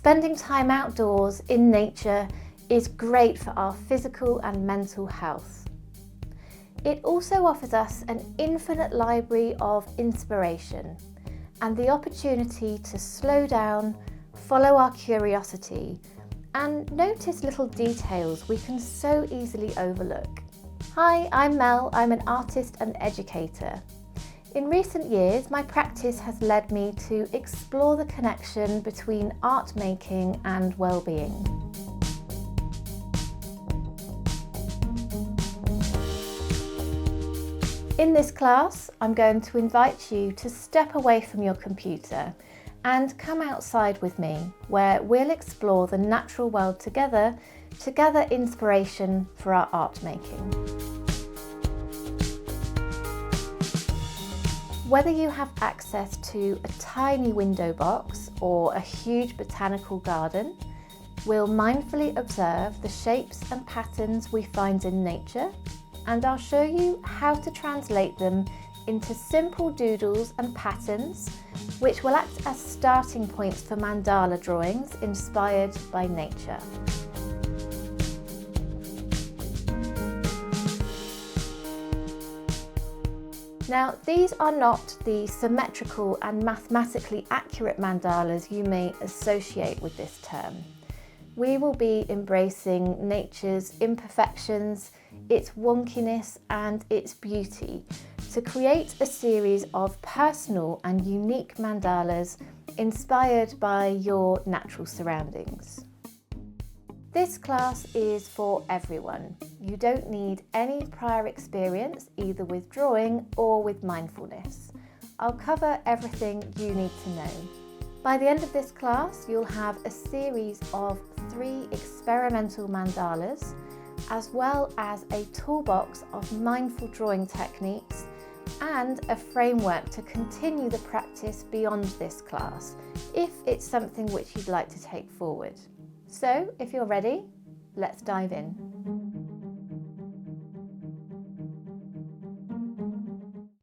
Spending time outdoors in nature is great for our physical and mental health. It also offers us an infinite library of inspiration and the opportunity to slow down, follow our curiosity, and notice little details we can so easily overlook. Hi, I'm Mel. I'm an artist and educator. In recent years, my practice has led me to explore the connection between art making and well-being. In this class, I'm going to invite you to step away from your computer and come outside with me, where we'll explore the natural world together to gather inspiration for our art making. Whether you have access to a tiny window box or a huge botanical garden, we'll mindfully observe the shapes and patterns we find in nature, and I'll show you how to translate them into simple doodles and patterns, which will act as starting points for mandala drawings inspired by nature. Now, these are not the symmetrical and mathematically accurate mandalas you may associate with this term. We will be embracing nature's imperfections, its wonkiness and its beauty to create a series of personal and unique mandalas inspired by your natural surroundings. This class is for everyone. You don't need any prior experience either with drawing or with mindfulness. I'll cover everything you need to know. By the end of this class, you'll have a series of 3 experimental mandalas, as well as a toolbox of mindful drawing techniques and a framework to continue the practice beyond this class, if it's something which you'd like to take forward. So, if you're ready, let's dive in.